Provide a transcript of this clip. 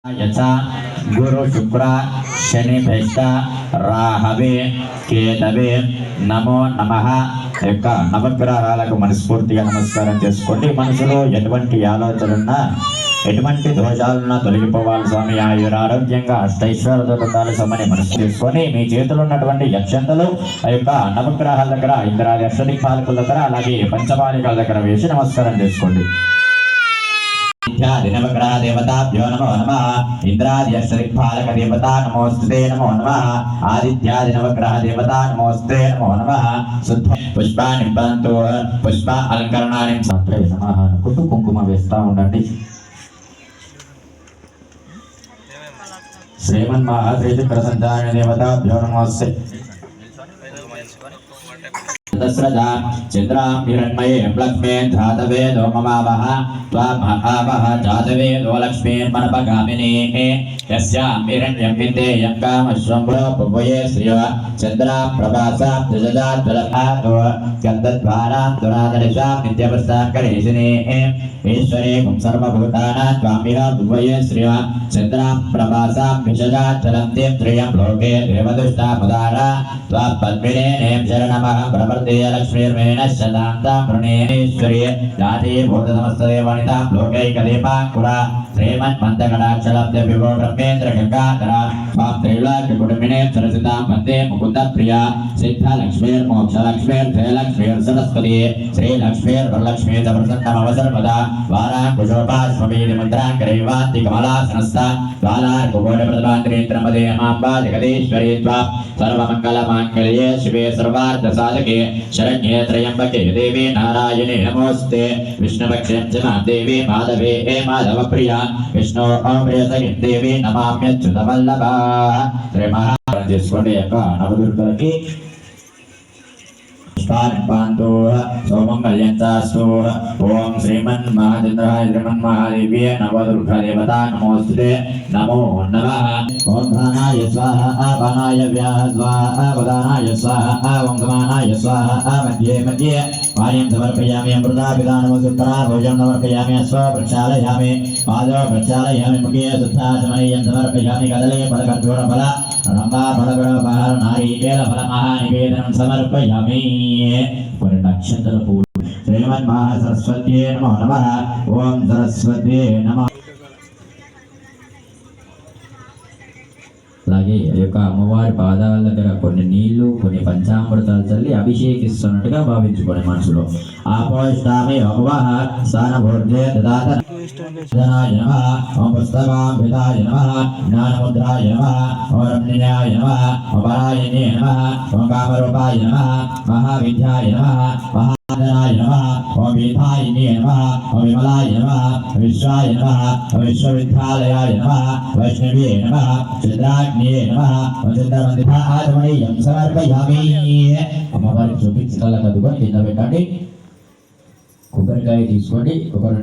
यथा गुरु शुक्र Shani vest Rahway केतवे नमो नमः యొక్క నవగ్రహాలకు మనస్ఫూర్తిగా నమస్కారం చేసుకోండి. మనసులో ఎటువంటి ఆలోచనలున్నా ఎటువంటి దోషాలున్నా తొలగిపోవాలి స్వామి. ఆరోగ్యంగా అష్టైశ్వర్యాలతో ఉండాలి స్వామిని మనసు చేసుకొని మీ చేతిలో ఉన్నటువంటి యక్షంతలు ఆ యొక్క నవగ్రహాల దగ్గర ఇంద్రాది అష్టదిక్పాలకుల దగ్గర అలాగే పంచమాలికల దగ్గర వేసి నమస్కారం చేసుకోండి. नवग्रह देवताभ्यो नमो नमः। इंद्राद्यश्रिक्पालक देवता नमोस्तुते नमो नमः। आदित्यादि नवग्रह देवता नमोस्तुते नमो नमः। शुद्ध पुष्पाणि पंतु पुष्प अलंकरणानि मात्रे नमः कुटु कुंकुम वेस्ता ఉండండి. श्रीमन्महादेव संतान देवताभ्यो नमोस्तुते दशरथा चंद्रां हिरण्मये लक्ष्मे धातवे दो ममावः त्वामहावः जातवे दो लक्ष्मे मनपगामिनी यस्यां हिरण्यं विन्देयं कामश्वम्भ्रो पुवये श्रिय चंद्रां प्रभासां दशजाद्वलभातो गन्धद्वारां दुरादर्शां नित्यप्रस्थाकरेशिनी ईश्वरे कुं सर्वभूतानां त्वामिह पुवये श्रिय चंद्रां प्रभासां विशजाद्वलन्तीं त्रियं लोके देवदुष्टा मुदारा त्वां पद्मिनेनें शरणमः प्रवर्ते लक्ष्मीर्मेण शतान्तां वृणेश्वरी जाते भूतसमस्तदेवानितां लोकैकदीपाङ्कुरा श्रीमन्मन्दगणाक्षलब्ध विभो ब्रह्मेन्द्र गङ्गाधरा स्वां त्रैलोक्यकुटुम्बिने सरसितां वन्दे मुकुन्दप्रिया सिद्धलक्ष्मीर्मोक्षलक्ष्मीर्जयलक्ष्मीर्सरस्वती श्रीलक्ष्मीर्वरलक्ष्मी च प्रसन्नमवसर्वदा वाराङ्कुशोपाश्वमेधि मुद्राङ्करैवान्तिकमलासनस्था ज्वालार्कुकोटिप्रतिभान्त्रेन्द्रमदे माम्बा जगदीश्वरी त्वां सर्वमङ्गलमाङ्गल्ये शिवे सर्वार्थसाधके शरण्ये त्र्यम्बके देवी नारायणे नमोस्ते विष्णुपक्षे च देवी माधवे हे माधवप्रिया विष्णु प्रियसखी देवी नमाम्यच्युतवल्लभा శ్రీమహా చేసుకోండి. యొక్క నవదుర్గలకి पुष्पान्तो सौमङ्गल्यन्तास्तु ओम श्रीमन्महाचन्द्राय श्रीमन्महादेव्यै नवदुर्गादेवता नमोस्तुते नमो नमः। ओम प्राणाय स्वाहा अपानाय व्याह स्वाहा वदानाय स्वाहा ओम समानाय स्वाहा मध्ये मध्ये पानीं समर्पयामि अमृतापितानमसुत्तरा भोजनं समर्पयामि अश्व प्रक्षालयामि पादौ प्रक्षालयामि मुखे शुद्धाचमनीयं समर्पयामि कदले फलकर्पूरफल रम्भा फलगुणोपहार नारिकेल फलमहानिवेदनं समर्पयामि. नक्षत्र पूल श्रीमन्महासरस्वत्यै नमो नमः। ओम सरस्वत्यै नमः. అలాగే ఈ యొక్క అమ్మవారి పాదాల దగ్గర కొన్ని నీళ్లు కొన్ని పంచామృతాలు చల్లి అభిషేకిస్తున్నట్టుగా భావించుకోండి మనసులో. ఆపోష్టామి అపవః స్థానభూర్జే దదాత జనాయ నమః. ఓం పుస్తకాంబితాయ నమః. జ్ఞానముద్రాయ నమః. ఓం రమ్యాయ నమః. ఓం పరాయణే నమః. ఓం కామరూపాయ నమః. మహావిద్యాయ నమః. మహాధనాయ నమః. ఓం విధాయినే నమః. ఓం విమలాయ నమః. విశ్వాయ నమః. ఓం విశ్వవిద్యాలయాయ నమః. వైష్ణవే నమః. చంద్రాగ్నే నమః. ఓం చంద్రమందితాచమనీయం సమర్పయామి. అమ్మవారికి చూపించాల కదుగా కింద పెట్టండి. కొబ్బరికాయ తీసుకోండి. కొబ్బరి